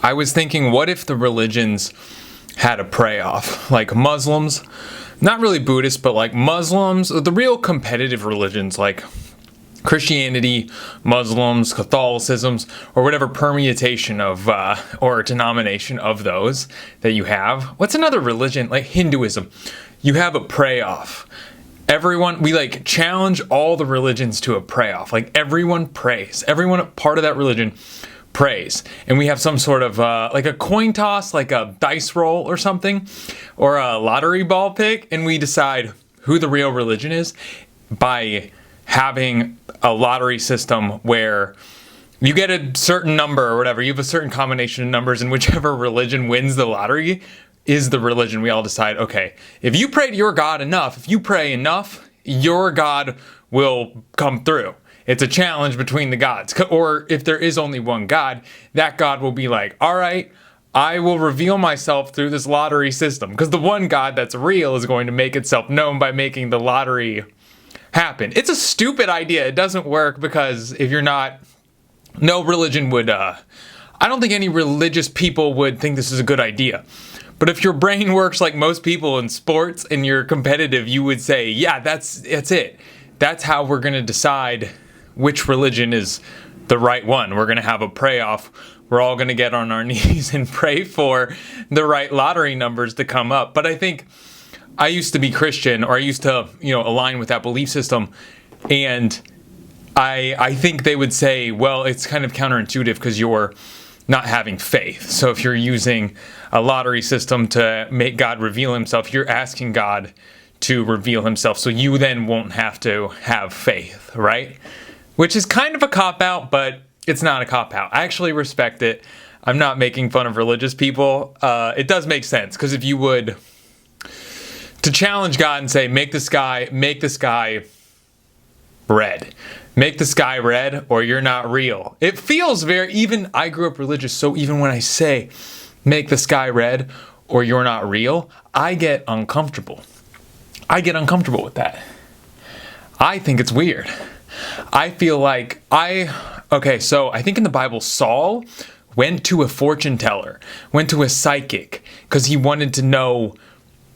I was thinking, what if the religions had a pray-off? Like Muslims, not really Buddhists, but like Muslims, the real competitive religions like Christianity, Muslims, Catholicisms, or whatever permutation of or denomination of those that you have. What's another religion? Like Hinduism. You have a pray-off. Everyone, we like challenge all the religions to a pray-off. Like everyone prays. Everyone part of that religion prays. And we have some sort of like a coin toss, like a dice roll or something, or a lottery ball pick, and we decide who the real religion is by having a lottery system where you get a certain number or whatever. You have a certain combination of numbers, and whichever religion wins the lottery is the religion. We all decide, okay, if you pray to your God enough, if you pray enough, your God will come through. It's a challenge between the gods. Or if there is only one God, that God will be like, all right, I will reveal myself through this lottery system. Because the one God that's real is going to make itself known by making the lottery happen. It's a stupid idea. It doesn't work because if you're not, no religion would, I don't think any religious people would think this is a good idea. But if your brain works like most people in sports and you're competitive, you would say, yeah, that's it. That's how we're going to decide which religion is the right one. We're going to have a pray-off. We're all going to get on our knees and pray for the right lottery numbers to come up. But I think I used to be Christian, or I used to, align with that belief system. And I think they would say, well, it's kind of counterintuitive because you're not having faith. So if you're using a lottery system to make God reveal himself, you're asking God to reveal himself. So you then won't have to have faith, right? Which is kind of a cop-out, but it's not a cop-out. I actually respect it. I'm not making fun of religious people. It does make sense, because if you would to challenge God and say, make the sky red. Make the sky red or you're not real. It feels very, even I grew up religious, so even when I say, make the sky red or you're not real, I get uncomfortable. I get uncomfortable with that. I think it's weird. I feel like so I think in the Bible, Saul went to a fortune teller, went to a psychic, because he wanted to know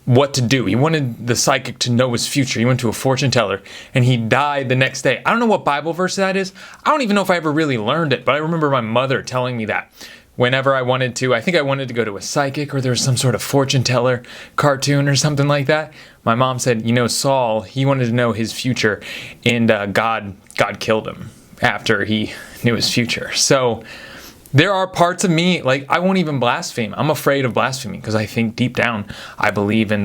what to do. He wanted the psychic to know his future. He went to a fortune teller and he died the next day. I don't know what Bible verse that is. I don't even know if I ever really learned it, but I remember my mother telling me that whenever I wanted to go to a psychic, or there was some sort of fortune teller cartoon or something like that. My mom said, Saul, he wanted to know his future, and God killed him after he knew his future. So there are parts of me, like, I won't even blaspheme. I'm afraid of blaspheming because I think deep down I believe in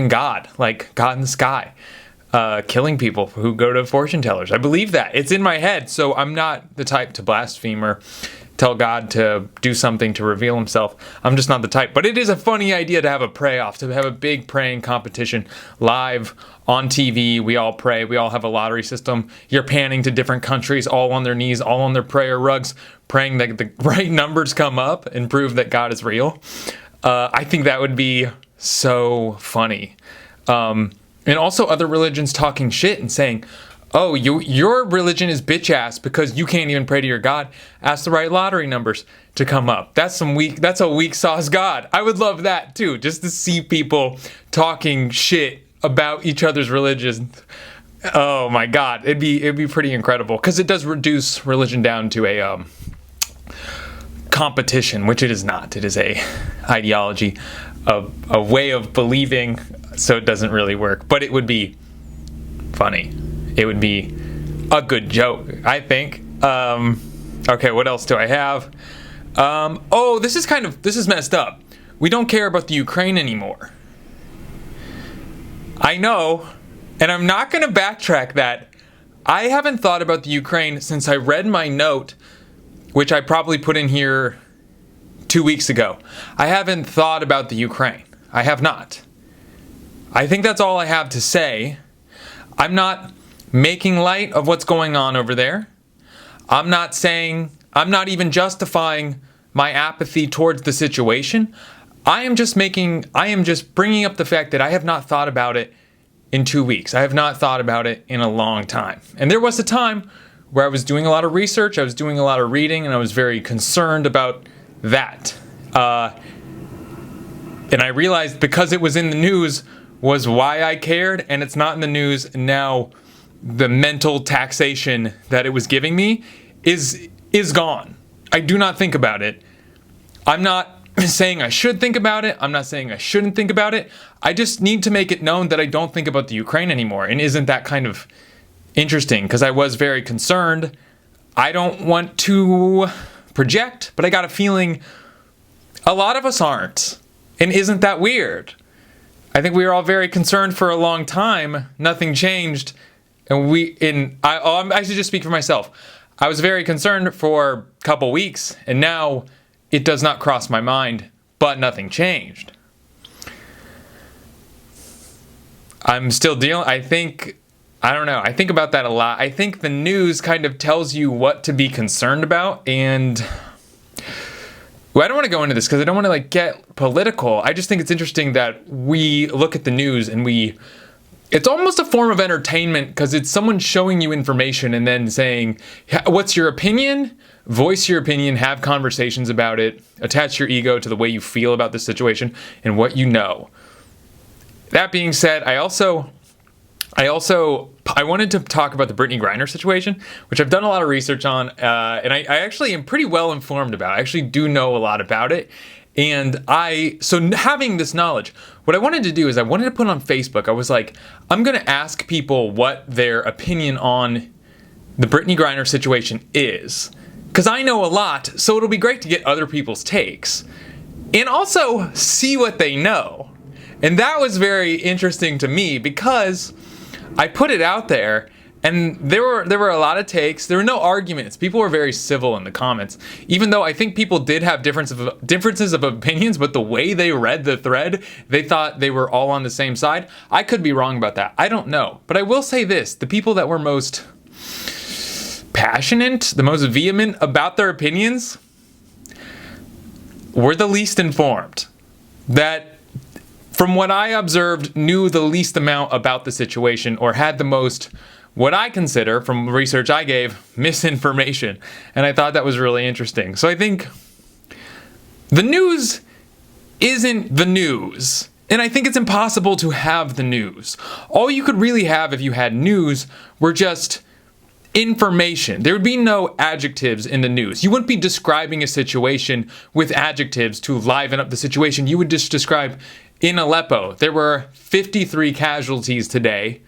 God, like God in the sky, killing people who go to fortune tellers. I believe that. It's in my head, so I'm not the type to blaspheme or tell God to do something to reveal himself. I'm just not the type. But it is a funny idea to have a pray-off, to have a big praying competition live on TV. We all pray. We all have a lottery system. You're panning to different countries, all on their knees, all on their prayer rugs, praying that the right numbers come up and prove that God is real. I think that would be so funny. And also other religions talking shit and saying, oh, your religion is bitch ass because you can't even pray to your God. Ask the right lottery numbers to come up. That's a weak sauce God. I would love that too, just to see people talking shit about each other's religions. Oh my God, it'd be pretty incredible, because it does reduce religion down to a competition, which it is not. It is a ideology, a way of believing, so it doesn't really work. But it would be funny. It would be a good joke, I think. Okay, what else do I have? This is messed up. We don't care about the Ukraine anymore. I know, and I'm not going to backtrack that. I haven't thought about the Ukraine since I read my note, which I probably put in here 2 weeks ago. I haven't thought about the Ukraine. I have not. I think that's all I have to say. I'm not making light of what's going on over there. I'm not even justifying my apathy towards the situation. I am just bringing up the fact that I have not thought about it in 2 weeks. I have not thought about it in a long time. And there was a time where I was doing a lot of research, I was doing a lot of reading, and I was very concerned about that. And I realized because it was in the news was why I cared, and it's not in the news. And now the mental taxation that it was giving me is gone. I do not think about it. I'm not saying I should think about it. I'm not saying I shouldn't think about it. I just need to make it known that I don't think about the Ukraine anymore. And isn't that kind of interesting? Because I was very concerned. I don't want to project, but I got a feeling a lot of us aren't. And isn't that weird? I think we were all very concerned for a long time. Nothing changed. And I should just speak for myself. I was very concerned for a couple weeks, and now it does not cross my mind, but nothing changed. I'm still dealing, I think about that a lot. I think the news kind of tells you what to be concerned about, and I don't want to go into this because I don't want to get political. I just think it's interesting that we look at the news and it's almost a form of entertainment because it's someone showing you information and then saying, what's your opinion? Voice your opinion, have conversations about it, attach your ego to the way you feel about the situation and what you know. That being said, I wanted to talk about the Brittany Griner situation, which I've done a lot of research on, and I actually am pretty well informed about. I actually do know a lot about it. And so having this knowledge, what I wanted to do is I wanted to put on Facebook, I was like, I'm going to ask people what their opinion on the Brittany Griner situation is. Because I know a lot, so it'll be great to get other people's takes. And also see what they know. And that was very interesting to me because I put it out there, and there were a lot of takes. There were no arguments. People were very civil in the comments, even though I think people did have differences of opinions, but the way they read the thread, they thought they were all on the same side. I could be wrong about that. I don't know. But I will say this, the people that were most passionate, the most vehement about their opinions were the least informed. That, from what I observed, knew the least amount about the situation or had the most, what I consider, from research I gave, misinformation. And I thought that was really interesting. So I think the news isn't the news. And I think it's impossible to have the news. All you could really have if you had news were just information. There would be no adjectives in the news. You wouldn't be describing a situation with adjectives to liven up the situation. You would just describe, in Aleppo, there were 53 casualties today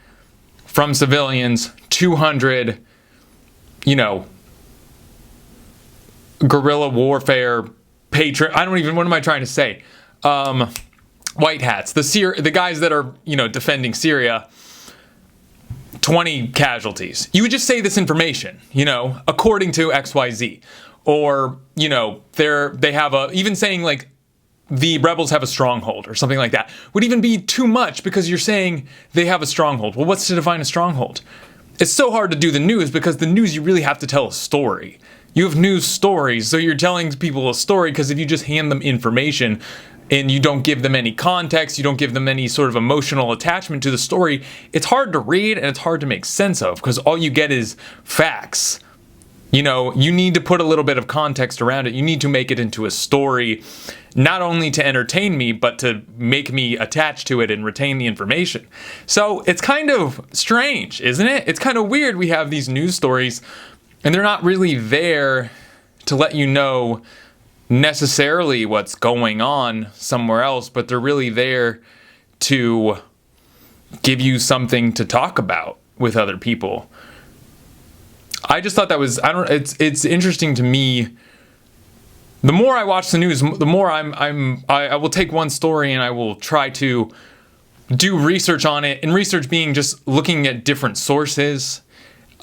from civilians, 200, guerrilla warfare, what am I trying to say? White hats, the guys that are, defending Syria, 20 casualties. You would just say this information, according to XYZ. Or, they have even saying the rebels have a stronghold or something like that would even be too much because you're saying they have a stronghold. Well, what's to define a stronghold? It's so hard to do the news because the news, you really have to tell a story. You have news stories, so you're telling people a story because if you just hand them information and you don't give them any context, you don't give them any sort of emotional attachment to the story, it's hard to read and it's hard to make sense of because all you get is facts. You need to put a little bit of context around it. You need to make it into a story, not only to entertain me, but to make me attach to it and retain the information. So it's kind of strange, isn't it? It's kind of weird we have these news stories and they're not really there to let you know necessarily what's going on somewhere else, but they're really there to give you something to talk about with other people. I just thought that was, it's interesting to me. The more I watch the news, the more I will take one story and I will try to do research on it, and research being just looking at different sources.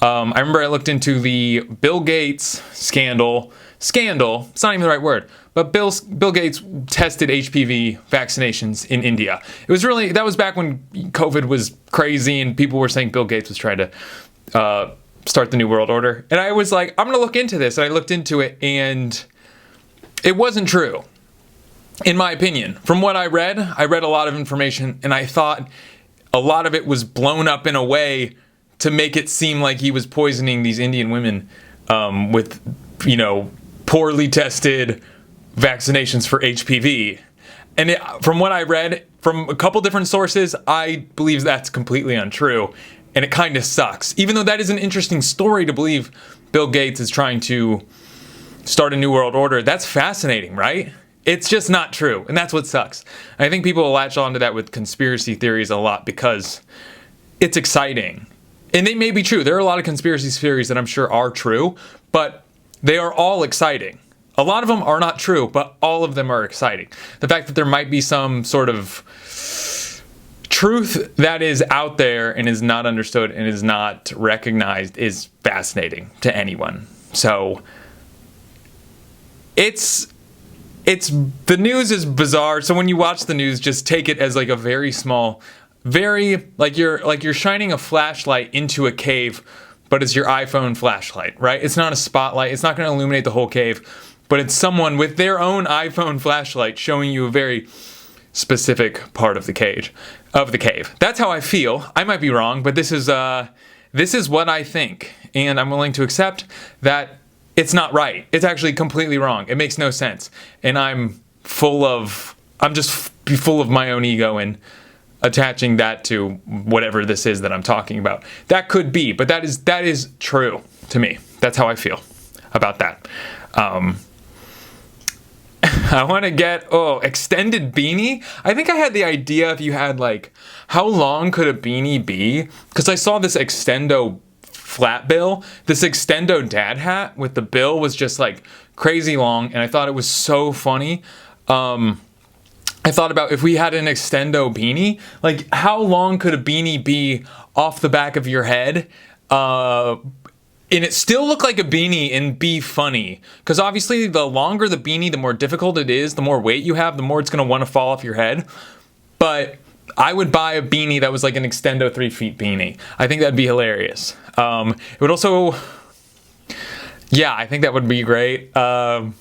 I remember I looked into the Bill Gates scandal, it's not even the right word, but Bill Gates tested HPV vaccinations in India. That was back when COVID was crazy and people were saying Bill Gates was trying to start the New World Order. And I was like, I'm going to look into this. And I looked into it and it wasn't true, in my opinion. From what I read a lot of information and I thought a lot of it was blown up in a way to make it seem like he was poisoning these Indian women with, poorly tested vaccinations for HPV. And from what I read from a couple different sources, I believe that's completely untrue. And it kind of sucks. Even though that is an interesting story to believe Bill Gates is trying to start a new world order, that's fascinating, right? It's just not true. And that's what sucks. And I think people will latch onto that with conspiracy theories a lot because it's exciting. And they may be true. There are a lot of conspiracy theories that I'm sure are true, but they are all exciting. A lot of them are not true, but all of them are exciting. The fact that there might be some sort of truth that is out there and is not understood and is not recognized is fascinating to anyone. So the news is bizarre. So when you watch the news, just take it as like a very small, very like you're shining a flashlight into a cave, but it's your iPhone flashlight, right? It's not a spotlight. It's not going to illuminate the whole cave, but it's someone with their own iPhone flashlight showing you a very specific part of the cave. That's how I feel. I might be wrong, but this is what I think, and I'm willing to accept that it's not right. It's actually completely wrong. It makes no sense, and I'm just full of my own ego and attaching that to whatever this is that I'm talking about. That could be, but that is true to me. That's how I feel about that. I want to get, extended beanie. I think I had the idea if you had like, how long could a beanie be? Because I saw this extendo flat bill. This extendo dad hat with the bill was just like crazy long, and I thought it was so funny. I thought about if we had an extendo beanie, like how long could a beanie be off the back of your head? And it still look like a beanie and be funny. Because obviously the longer the beanie, the more difficult it is, the more weight you have, the more it's going to want to fall off your head. But I would buy a beanie that was like an extendo 3 feet beanie. I think that'd be hilarious. It would also, I think that would be great. Also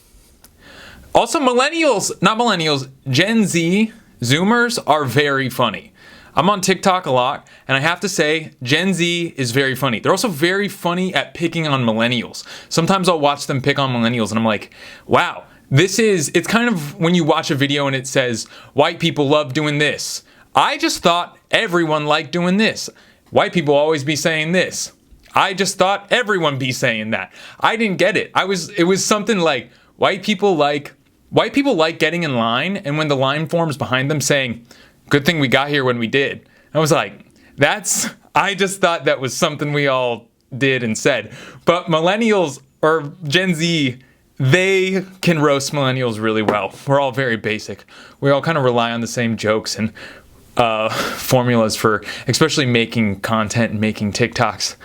Gen Z, Zoomers are very funny. I'm on TikTok a lot, and I have to say, Gen Z is very funny. They're also very funny at picking on millennials. Sometimes I'll watch them pick on millennials, and I'm like, wow, it's kind of when you watch a video and it says, white people love doing this. I just thought everyone liked doing this. White people always be saying this. I just thought everyone be saying that. I didn't get it. It was something like, white people like getting in line, and when the line forms behind them saying, good thing we got here when we did. I was like, I just thought that was something we all did and said. But millennials or Gen Z, they can roast millennials really well. We're all very basic. We all kind of rely on the same jokes and formulas for especially making content and making TikToks.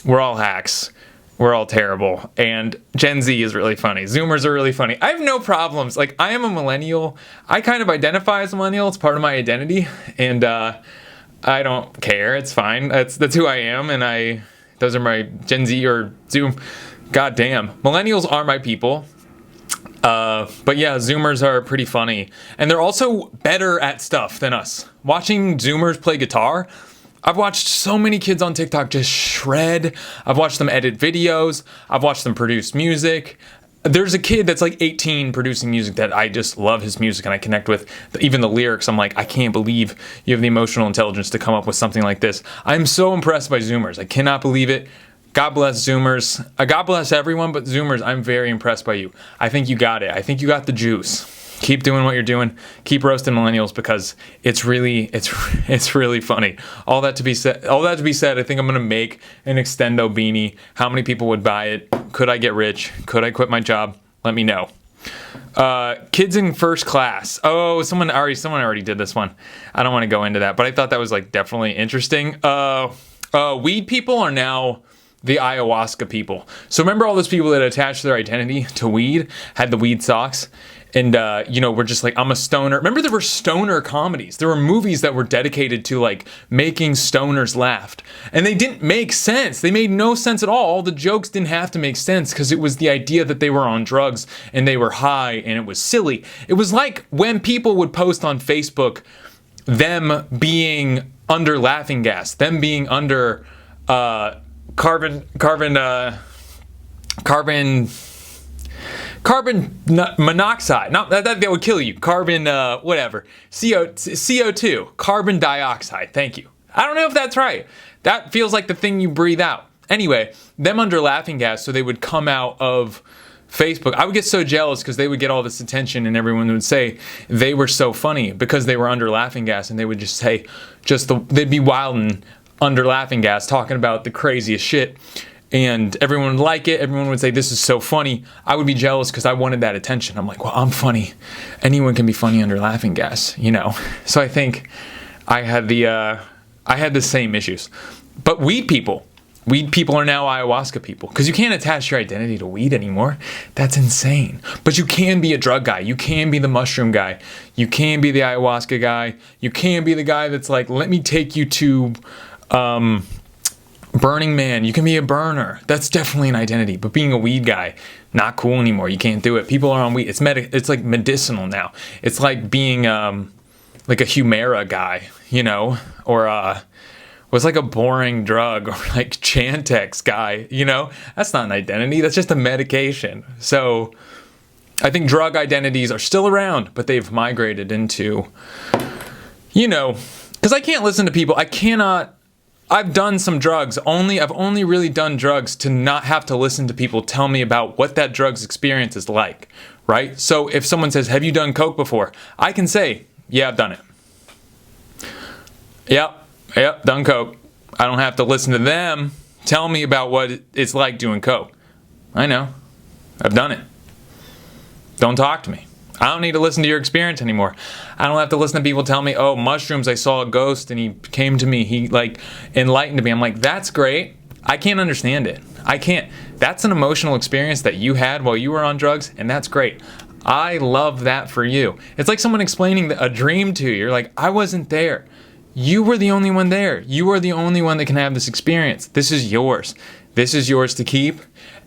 We're all hacks. We're all terrible. And Gen Z is really funny. Zoomers are really funny. I have no problems. Like, I am a millennial. I kind of identify as a millennial. It's part of my identity. And I don't care. It's fine. That's who I am. And those are my Gen Z or Zoom. God damn. Millennials are my people. But yeah, Zoomers are pretty funny. And they're also better at stuff than us. Watching Zoomers play guitar, I've watched so many kids on TikTok just shred. I've watched them edit videos. I've watched them produce music. There's a kid that's like 18 producing music that I just love his music and I connect with. Even the lyrics, I'm like, I can't believe you have the emotional intelligence to come up with something like this. I'm so impressed by Zoomers. I cannot believe it. God bless Zoomers. God bless everyone, but Zoomers, I'm very impressed by you. I think you got it. I think you got the juice. Keep doing what you're doing. Keep roasting millennials because it's really funny. All that to be said, I think I'm gonna make an extendo beanie. How many people would buy it? Could I get rich? Could I quit my job? Let me know. Kids in first class. Oh, someone already did this one. I don't want to go into that, but I thought that was like definitely interesting. Weed people are now the ayahuasca people. So remember all those people that attached their identity to weed, had the weed socks? And, we're just like, I'm a stoner. Remember there were stoner comedies. There were movies that were dedicated to like making stoners laugh. And they didn't make sense. They made no sense at all. All the jokes didn't have to make sense because it was the idea that they were on drugs and they were high and it was silly. It was like when people would post on Facebook them being under laughing gas, them being under carbon Carbon monoxide. Not that would kill you. Carbon, whatever. CO2. Carbon dioxide. Thank you. I don't know if that's right. That feels like the thing you breathe out. Anyway, them under laughing gas, so they would come out of Facebook. I would get so jealous because they would get all this attention and everyone would say they were so funny because they were under laughing gas, and they would just say, they'd be wilding under laughing gas talking about the craziest shit, and everyone would like it. Everyone would say, this is so funny. I would be jealous because I wanted that attention. I'm like, well, I'm funny. Anyone can be funny under laughing gas, you know? So I think I had the same issues. But weed people are now ayahuasca people, because you can't attach your identity to weed anymore. That's insane. But you can be a drug guy. You can be the mushroom guy. You can be the ayahuasca guy. You can be the guy that's like, let me take you to Burning Man. You can be a burner. That's definitely an identity. But being a weed guy, not cool anymore. You can't do it. People are on weed. It's like medicinal now. It's like being like a Humira guy, you know, or was like a boring drug, or like Chantix guy, you know? That's not an identity, that's just a medication. So I think drug identities are still around, but they've migrated into, you know, because I can't listen to people, I've done some drugs, I've only really done drugs to not have to listen to people tell me about what that drug's experience is like, right? So if someone says, have you done coke before? I can say, yeah, I've done it. Yep, done coke. I don't have to listen to them tell me about what it's like doing coke. I know. I've done it. Don't talk to me. I don't need to listen to your experience anymore. I don't have to listen to people tell me, oh, mushrooms, I saw a ghost and he came to me. He like enlightened me. I'm like, that's great. I can't understand it. I can't. That's an emotional experience that you had while you were on drugs, and that's great. I love that for you. It's like someone explaining a dream to you. You're like, I wasn't there. You were the only one there. You are the only one that can have this experience. This is yours. This is yours to keep.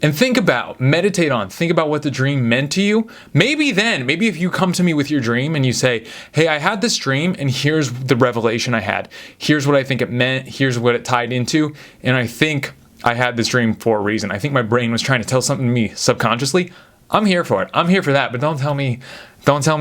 And meditate on, think about what the dream meant to you. Maybe if you come to me with your dream and you say, hey, I had this dream and here's the revelation I had. Here's what I think it meant. Here's what it tied into. And I think I had this dream for a reason. I think my brain was trying to tell something to me subconsciously. I'm here for it. I'm here for that. But don't tell me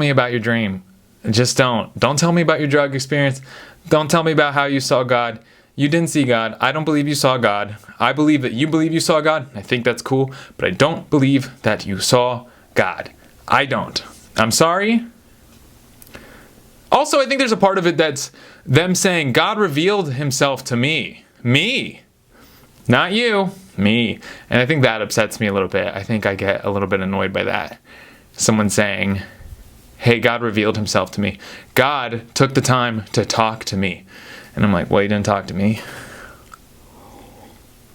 about your dream. Just don't. Don't tell me about your drug experience. Don't tell me about how you saw God. You didn't see God. I don't believe you saw God. I believe that you believe you saw God. I think that's cool. But I don't believe that you saw God. I don't. I'm sorry. Also, I think there's a part of it that's them saying, God revealed himself to me. Me. Not you. Me. And I think that upsets me a little bit. I think I get a little bit annoyed by that. Someone saying, hey, God revealed himself to me. God took the time to talk to me. And I'm like, well, you didn't talk to me.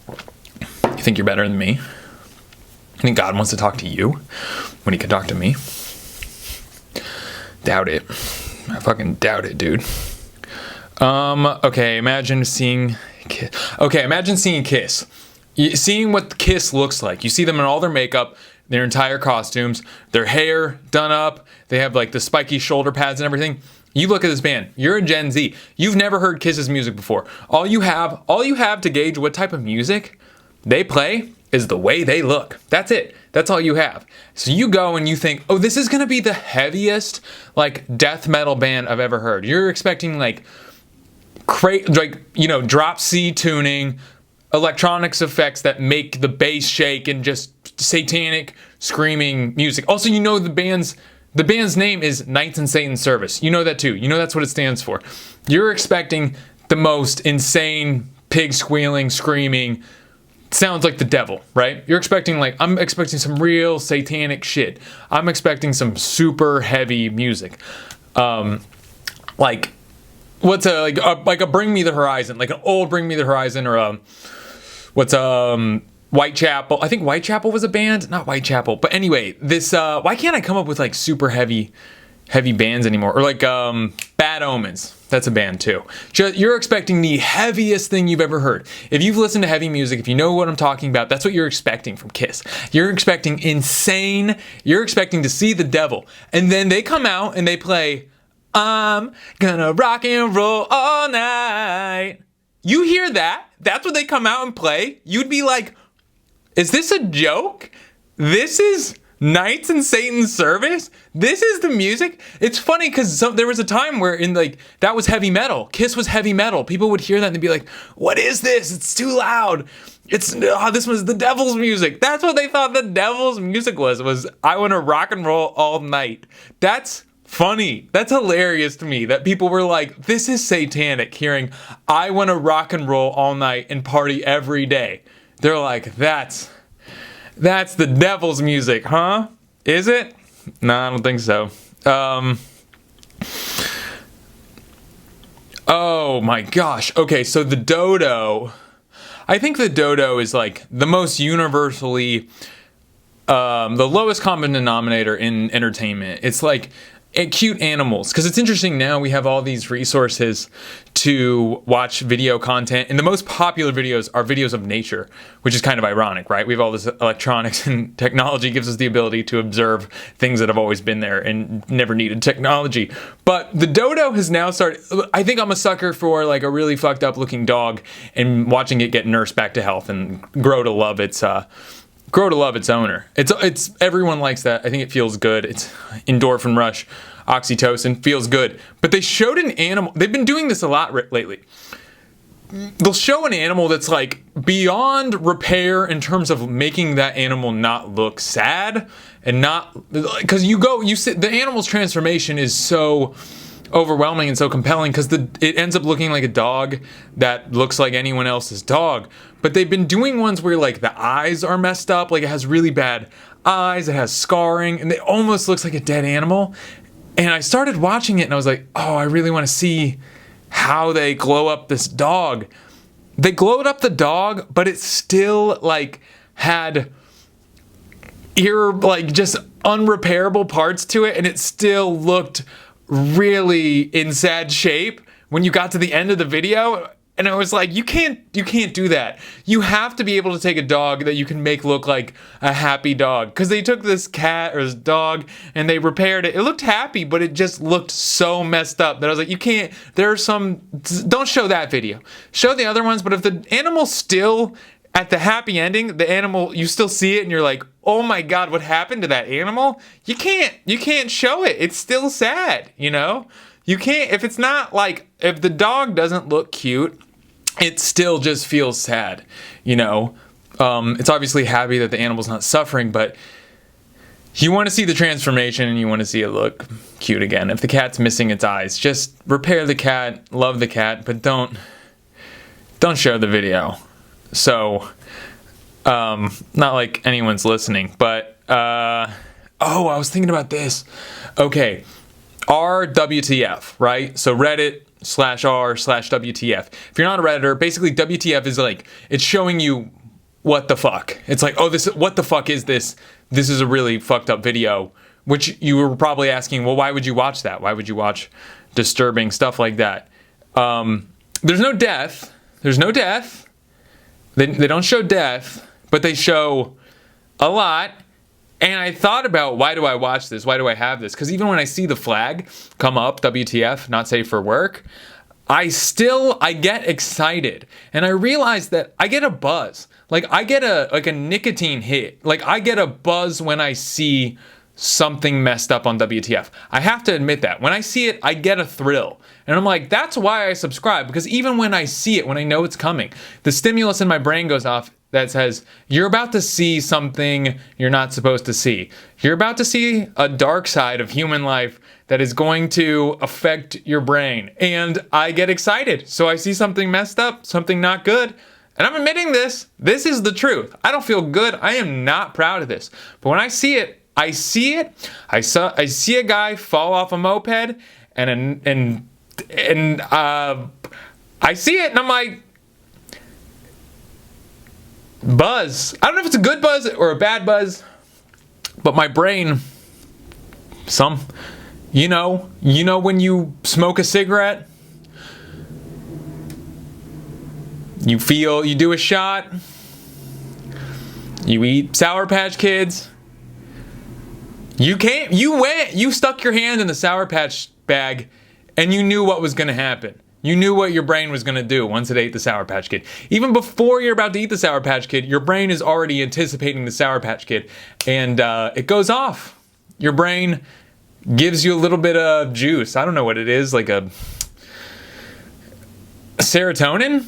You think you're better than me? You think God wants to talk to you when he can talk to me? Doubt it. I fucking doubt it, dude. Okay, imagine seeing Kiss. Seeing what Kiss looks like. You see them in all their makeup, their entire costumes, their hair done up. They have like the spiky shoulder pads and everything. You look at this band. You're a Gen Z. You've never heard Kiss's music before. All you have to gauge what type of music they play is the way they look. That's it. That's all you have. So you go and you think, oh, this is going to be the heaviest like death metal band I've ever heard. You're expecting like drop C tuning, electronics effects that make the bass shake, and just satanic screaming music. Also, you know the band's name is Knights in Satan's Service. You know that too. You know that's what it stands for. You're expecting the most insane pig squealing, screaming, sounds like the devil, right? I'm expecting some real satanic shit. I'm expecting some super heavy music. Like what's a Bring Me the Horizon, like an old Bring Me the Horizon, or Whitechapel. I think Whitechapel was a band, not Whitechapel. But anyway, this why can't I come up with like super heavy bands anymore? Or like Bad Omens. That's a band too. You're expecting the heaviest thing you've ever heard. If you've listened to heavy music, if you know what I'm talking about, that's what you're expecting from Kiss. You're expecting insane. You're expecting to see the devil. And then they come out and they play, I'm gonna rock and roll all night. You hear that? That's what they come out and play. You'd be like, is this a joke? This is Knights in Satan's service? This is the music? It's funny because there was a time where that was heavy metal. Kiss was heavy metal. People would hear that and they'd be like, what is this? It's too loud. This was the devil's music. That's what they thought the devil's music was I want to rock and roll all night. That's funny. That's hilarious to me that people were like, this is satanic, hearing I want to rock and roll all night and party every day. They're like, that's the devil's music, huh? Is it? No, I don't think so. Oh my gosh. Okay, so the dodo. I think the dodo is like the most universally, the lowest common denominator in entertainment. It's like cute animals, because it's interesting now we have all these resources to watch video content, and the most popular videos are videos of nature, which is kind of ironic, right? We have all this electronics, and technology gives us the ability to observe things that have always been there and never needed technology. But the dodo has now started. I think I'm a sucker for like a really fucked up looking dog and watching it get nursed back to health and grow to love its owner. It's everyone likes that. I think it feels good. It's endorphin rush, oxytocin, feels good. But they showed an animal. They've been doing this a lot lately. They'll show an animal that's like beyond repair in terms of making that animal not look sad and not, because the animal's transformation is so overwhelming and so compelling because it ends up looking like a dog that looks like anyone else's dog. But they've been doing ones where like the eyes are messed up, like it has really bad eyes, it has scarring, and it almost looks like a dead animal. And I started watching it and I was like, oh, I really want to see how they glow up this dog. They glowed up the dog, but it still like had just unrepairable parts to it, and it still looked really in sad shape when you got to the end of the video. And I was like, you can't do that. You have to be able to take a dog that you can make look like a happy dog. Because they took this cat or this dog and they repaired it. It looked happy, but it just looked so messed up that I was like, don't show that video. Show the other ones, but if the animal's still at the happy ending, the animal, you still see it and you're like, oh my God, what happened to that animal? You can't show it. It's still sad, you know? You can't, if the dog doesn't look cute, it still just feels sad, you know? It's obviously happy that the animal's not suffering, but you want to see the transformation and you want to see it look cute again. If the cat's missing its eyes, just repair the cat, love the cat, but don't show the video. So, not like anyone's listening, but, I was thinking about this. Okay, RWTF, right? So Reddit/r/WTF. If you're not a Redditor, basically WTF is like, it's showing you what the fuck. It's like, what the fuck is this? This is a really fucked up video, which you were probably asking, well, why would you watch that? Why would you watch disturbing stuff like that? There's no death. They don't show death, but they show a lot. And I thought about, why do I watch this? Why do I have this? Because even when I see the flag come up, WTF, not safe for work, I get excited. And I realize that I get a buzz. Like I get a nicotine hit. Like I get a buzz when I see something messed up on WTF. I have to admit that. When I see it, I get a thrill. And I'm like, that's why I subscribe. Because even when I see it, when I know it's coming, the stimulus in my brain goes off that says, you're about to see something you're not supposed to see. You're about to see a dark side of human life that is going to affect your brain. And I get excited. So I see something messed up, something not good. And I'm admitting this. This is the truth. I don't feel good. I am not proud of this. But when I see it, I see a guy fall off a moped and I see it and I'm like, buzz. I don't know if it's a good buzz or a bad buzz, but my brain, you know when you smoke a cigarette, you do a shot, you eat Sour Patch Kids, you stuck your hand in the Sour Patch bag and you knew what was gonna happen. You knew what your brain was going to do once it ate the Sour Patch Kid. Even before you're about to eat the Sour Patch Kid, your brain is already anticipating the Sour Patch Kid. And it goes off. Your brain gives you a little bit of juice. I don't know what it is, like a serotonin?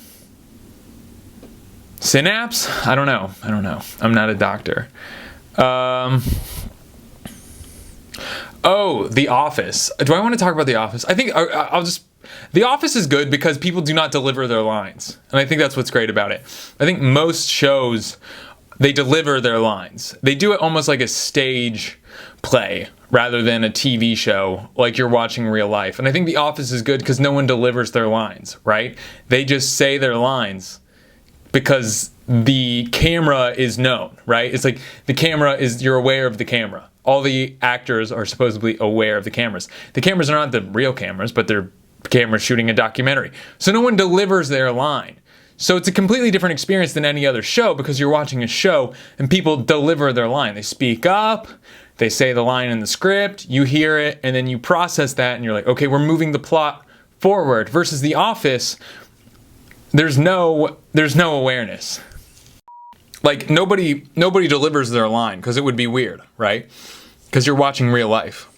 Synapse? I don't know. I'm not a doctor. Oh, The Office. Do I want to talk about The Office? I think I'll just... The Office is good because people do not deliver their lines. And I think that's what's great about it. I think most shows, they deliver their lines. They do it almost like a stage play rather than a TV show like you're watching real life. And I think The Office is good because no one delivers their lines, right? They just say their lines because the camera is known, right? It's like the camera is, you're aware of the camera. All the actors are supposedly aware of the cameras. The cameras are not the real cameras, but they're cameras shooting a documentary. So no one delivers their line. So it's a completely different experience than any other show because you're watching a show and people deliver their line. They speak up, they say the line in the script, you hear it, and then you process that and you're like, okay, we're moving the plot forward. Versus The Office, there's no awareness. Like nobody delivers their line because it would be weird, right? Because you're watching real life.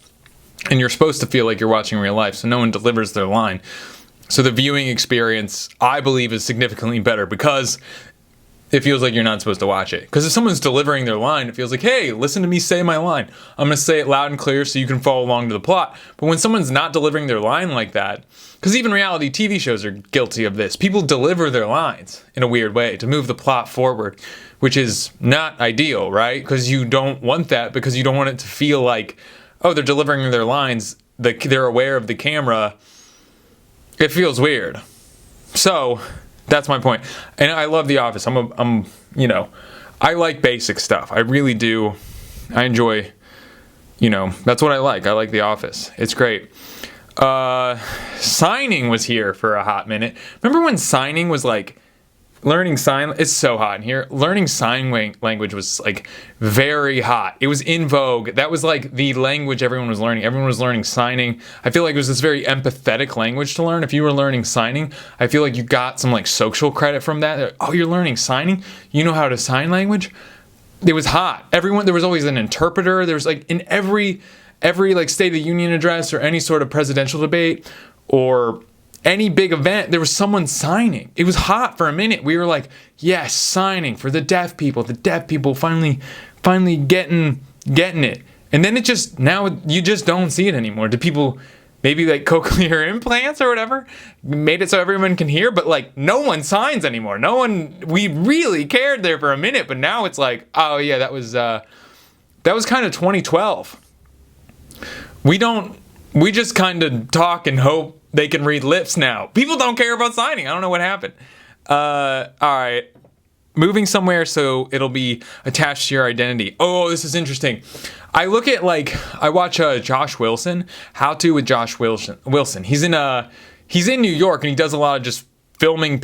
And you're supposed to feel like you're watching real life, so no one delivers their line. So the viewing experience, I believe, is significantly better because it feels like you're not supposed to watch it. Because if someone's delivering their line, it feels like, hey, listen to me say my line. I'm going to say it loud and clear so you can follow along to the plot. But when someone's not delivering their line like that, because even reality TV shows are guilty of this, people deliver their lines in a weird way to move the plot forward, which is not ideal, right? Because you don't want that, because you don't want it to feel like, oh, they're delivering their lines, they're aware of the camera. It feels weird. So that's my point. And I love The Office. I like basic stuff. I really do. I enjoy, that's what I like. I like The Office. It's great. Signing was here for a hot minute. Remember when signing was like, learning sign, it's so hot in here. Learning sign language was like very hot. It was in vogue. That was like the language everyone was learning. Everyone was learning signing. I feel like it was this very empathetic language to learn. If you were learning signing, I feel like you got some like social credit from that. Oh, you're learning signing? You know how to sign language? It was hot. There was always an interpreter. There was like in every like State of the Union address or any sort of presidential debate or any big event, there was someone signing. It was hot for a minute. We were like, yes, signing for the deaf people. The deaf people finally getting it. And then now you just don't see it anymore. Do people maybe like cochlear implants or whatever made it so everyone can hear, but like no one signs anymore. We really cared there for a minute, but now it's like, oh yeah, that was kind of 2012. We just kind of talk and hope they can read lips now. People don't care about signing. I don't know what happened. All right. Moving somewhere so it'll be attached to your identity. Oh, this is interesting. I watch Josh Wilson. How to with Josh Wilson. He's in New York and he does a lot of just filming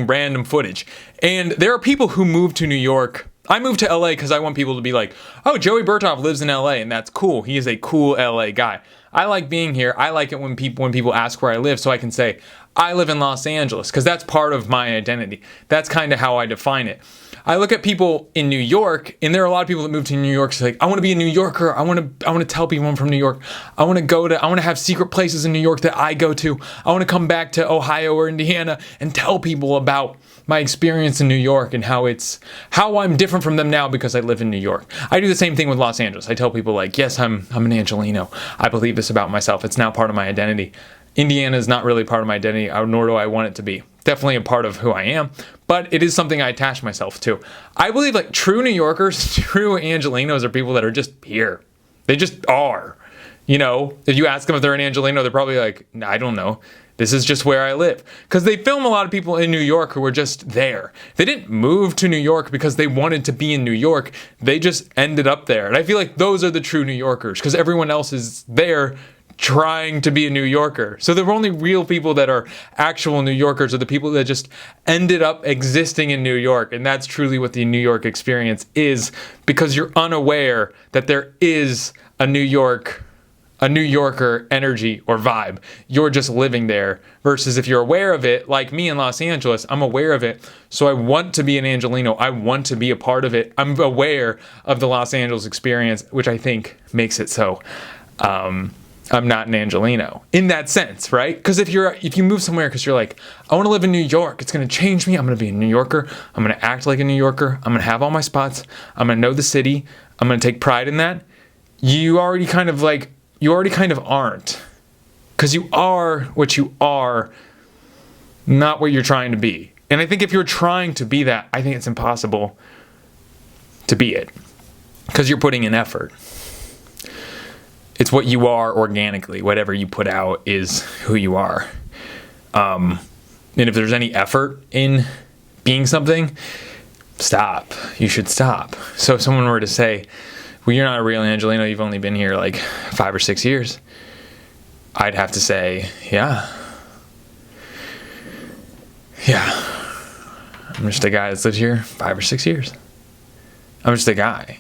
random footage. And there are people who move to New York. I moved to LA because I want people to be like, oh, Joey Bertov lives in LA and that's cool. He is a cool LA guy. I like being here. I like it when people ask where I live so I can say, I live in Los Angeles, because that's part of my identity. That's kind of how I define it. I look at people in New York, and there are a lot of people that move to New York. So like, I want to be a New Yorker. I want to tell people I'm from New York. I want to have secret places in New York that I go to. I want to come back to Ohio or Indiana and tell people about my experience in New York and how I'm different from them now because I live in New York. I do the same thing with Los Angeles. I tell people like, yes, I'm an Angelino. I believe this about myself. It's now part of my identity. Indiana is not really part of my identity, nor do I want it to be. Definitely a part of who I am, but it is something I attach myself to. I believe like true New Yorkers, true Angelinos are people that are just here. They just are. If you ask them if they're an Angelino, they're probably like, I don't know. This is just where I live. Because they film a lot of people in New York who are just there. They didn't move to New York because they wanted to be in New York. They just ended up there. And I feel like those are the true New Yorkers because everyone else is there trying to be a New Yorker. So the only real people that are actual New Yorkers are the people that just ended up existing in New York. And that's truly what the New York experience is, because you're unaware that there is a New York a New Yorker energy or vibe. You're just living there. Versus if you're aware of it, like me in Los Angeles, I'm aware of it. So I want to be an Angelino. I want to be a part of it. I'm aware of the Los Angeles experience, which I think makes it so I'm not an Angelino in that sense, right? Because if you move somewhere because you're like, I want to live in New York, it's going to change me. I'm going to be a New Yorker. I'm going to act like a New Yorker. I'm going to have all my spots. I'm going to know the city. I'm going to take pride in that. You already kind of aren't, because you are what you are, not what you're trying to be. And I think if you're trying to be that, I think it's impossible to be it, because you're putting in effort. It's what you are organically. Whatever you put out is who you are. And if there's any effort in being something, stop. You should stop. So if someone were to say, well, you're not a real Angelino, you've only been here like 5 or 6 years, I'd have to say, yeah. I'm just a guy that's lived here 5 or 6 years. I'm just a guy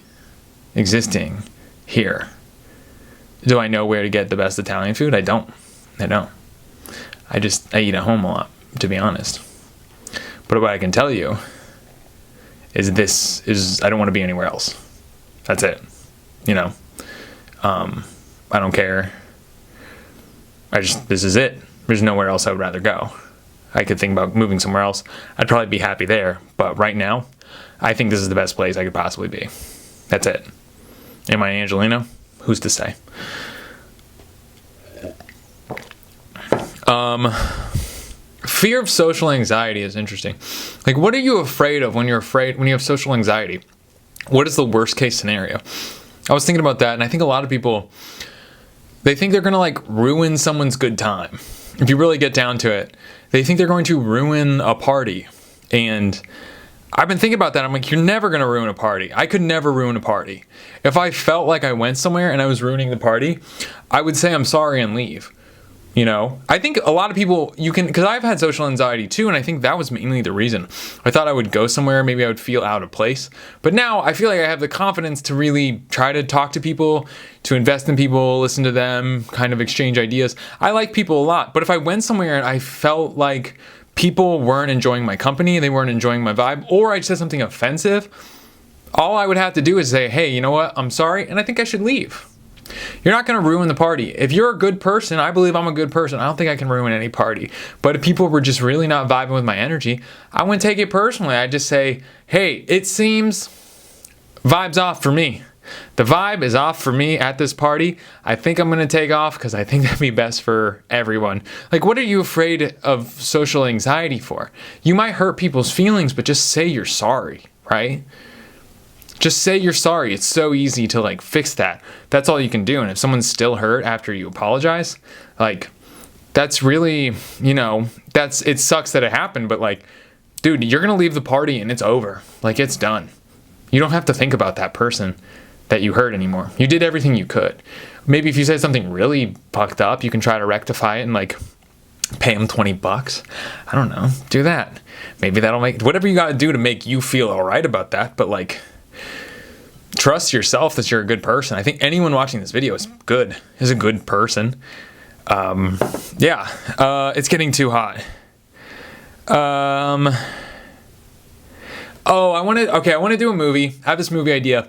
existing here. Do I know where to get the best Italian food? I don't. I eat at home a lot, to be honest. But what I can tell you is I don't want to be anywhere else. That's it. I don't care. This is it. There's nowhere else I would rather go. I could think about moving somewhere else. I'd probably be happy there. But right now, I think this is the best place I could possibly be. That's it. Am I Angelino? Who's to say? Fear of social anxiety is interesting. Like, what are you afraid of when you have social anxiety? What is the worst case scenario? I was thinking about that, and I think a lot of people, they think they're going to like ruin someone's good time. If you really get down to it, they think they're going to ruin a party. And I've been thinking about that. I'm like, you're never going to ruin a party. I could never ruin a party. If I felt like I went somewhere and I was ruining the party, I would say I'm sorry and leave. I think a lot of people, because I've had social anxiety too, and I think that was mainly the reason. I thought I would go somewhere, maybe I would feel out of place. But now I feel like I have the confidence to really try to talk to people, to invest in people, listen to them, kind of exchange ideas. I like people a lot, but if I went somewhere and I felt like people weren't enjoying my company, they weren't enjoying my vibe, or I said something offensive, all I would have to do is say, hey, you know what, I'm sorry, and I think I should leave. You're not going to ruin the party. If you're a good person, I believe I'm a good person. I don't think I can ruin any party. But if people were just really not vibing with my energy, I wouldn't take it personally. I'd just say, hey, it seems vibe's off for me. The vibe is off for me at this party. I think I'm going to take off because I think that'd be best for everyone. Like, what are you afraid of social anxiety for? You might hurt people's feelings, but just say you're sorry, right? Just say you're sorry. It's so easy to like fix that. That's all you can do. And if someone's still hurt after you apologize, like, that's really, it sucks that it happened, but like, dude, you're going to leave the party and it's over. Like, it's done. You don't have to think about that person that you hurt anymore. You did everything you could. Maybe if you said something really fucked up, you can try to rectify it and like pay them $20. I don't know. Do that. Maybe that'll make whatever you got to do to make you feel all right about that. But like, trust yourself that you're a good person. I think anyone watching this video is a good person. It's getting too hot. I want to do a movie. I have this movie idea.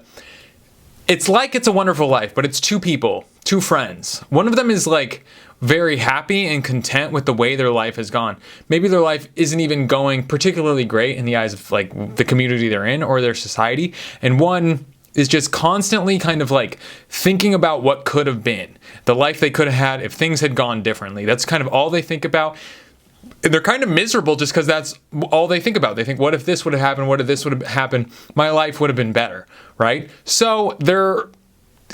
It's like It's a Wonderful Life, but it's two people, two friends. One of them is like very happy and content with the way their life has gone. Maybe their life isn't even going particularly great in the eyes of like the community they're in or their society. And one is just constantly kind of like thinking about what could have been, the life they could have had if things had gone differently. That's kind of all they think about. And they're kind of miserable just because that's all they think about. They think, what if this would have happened? What if this would have happened? My life would have been better, right? So they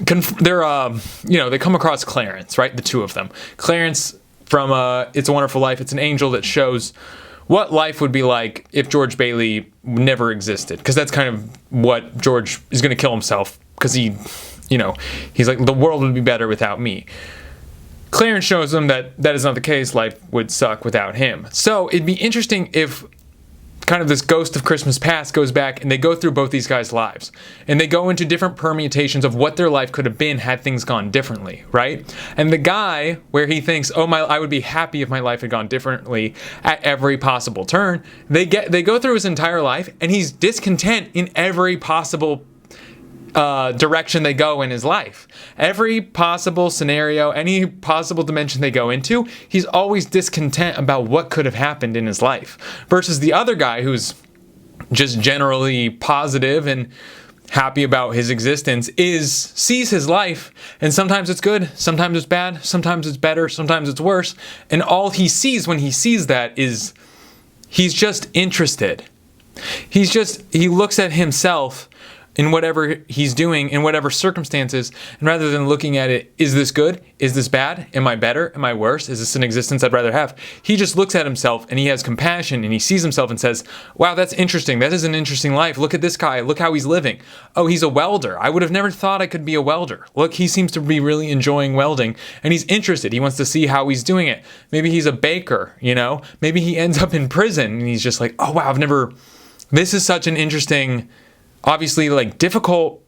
come across Clarence, right? The two of them. Clarence from It's a Wonderful Life. It's an angel that shows what life would be like if George Bailey never existed. Because that's kind of what George is going to kill himself. Because he's like, the world would be better without me. Clarence shows them that is not the case. Life would suck without him. So it'd be interesting if kind of this ghost of Christmas past goes back and they go through both these guys' lives. And they go into different permutations of what their life could have been had things gone differently, right? And the guy, where he thinks, oh, I would be happy if my life had gone differently at every possible turn, they go through his entire life and he's discontent in every possible direction they go in his life. Every possible scenario, any possible dimension they go into, he's always discontent about what could have happened in his life. Versus the other guy who's just generally positive and happy about his existence sees his life, and sometimes it's good, sometimes it's bad, sometimes it's better, sometimes it's worse, and all he sees when he sees that is he's just interested. He looks at himself in whatever he's doing, in whatever circumstances, and rather than looking at it, is this good? Is this bad? Am I better? Am I worse? Is this an existence I'd rather have? He just looks at himself and he has compassion and he sees himself and says, wow, that's interesting. That is an interesting life. Look at this guy. Look how he's living. Oh, he's a welder. I would have never thought I could be a welder. Look, he seems to be really enjoying welding and he's interested. He wants to see how he's doing it. Maybe he's a baker, Maybe he ends up in prison and he's just like, oh, wow, this is such an interesting, obviously difficult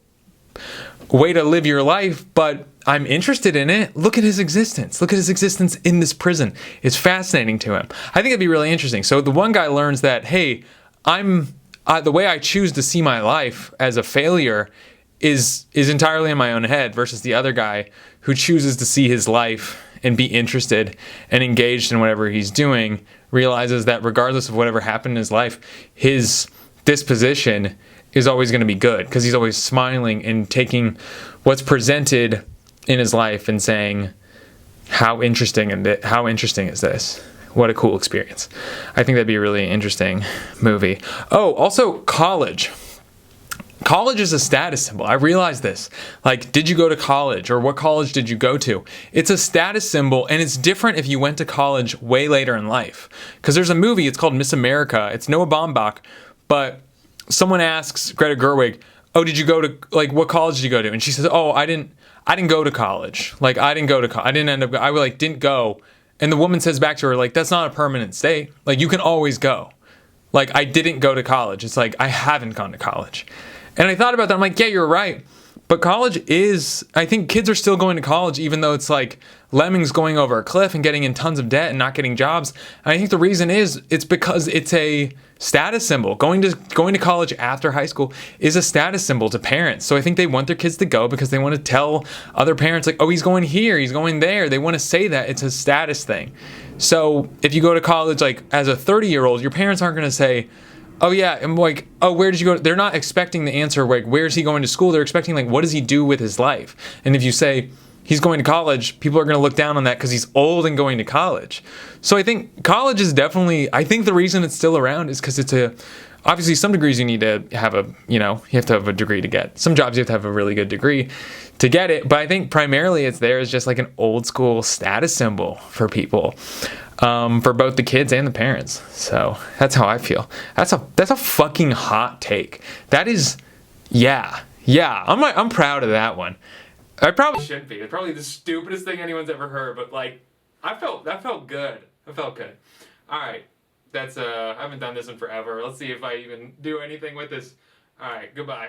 way to live your life, but I'm interested in it. Look at his existence. Look at his existence in this prison. It's fascinating to him. I think it'd be really interesting. So the one guy learns that, hey, the way I choose to see my life as a failure is entirely in my own head, versus the other guy who chooses to see his life and be interested and engaged in whatever he's doing, realizes that regardless of whatever happened in his life, his disposition is always going to be good because he's always smiling and taking what's presented in his life and saying, how interesting is this? What a cool experience. I think that'd be a really interesting movie. Oh, also college. College is a status symbol. I realized this. Did you go to college, or what college did you go to? It's a status symbol, and it's different if you went to college way later in life. Because there's a movie, it's called Miss America. It's Noah Baumbach, but someone asks Greta Gerwig, oh, did you go to, what college did you go to? And she says, oh, I didn't go to college. I didn't go. And the woman says back to her, that's not a permanent state. You can always go. I didn't go to college. It's I haven't gone to college. And I thought about that. I'm yeah, you're right. But college I think kids are still going to college, even though it's lemmings going over a cliff and getting in tons of debt and not getting jobs. And I think the reason it's because it's a status symbol. Going to college after high school is a status symbol to parents. So I think they want their kids to go because they want to tell other parents oh, he's going here, he's going there. They want to say that it's a status thing. So if you go to college as a 30-year-old, your parents aren't going to say, oh yeah, I'm oh, where did you go? They're not expecting the answer where's he going to school? They're expecting what does he do with his life? And if you say he's going to college, people are going to look down on that because he's old and going to college. So I think college is definitely, I think the reason it's still around is because obviously some degrees you need to have you have to have a degree to get. Some jobs you have to have a really good degree to get it. But I think primarily it's there as just an old school status symbol for people. For both the kids and the parents. So that's how I feel. That's a fucking hot take. That is, yeah. I'm proud of that one. I probably shouldn't be. It's probably the stupidest thing anyone's ever heard, but that felt good. It felt good. All right, I haven't done this in forever. Let's see if I even do anything with this. All right, goodbye.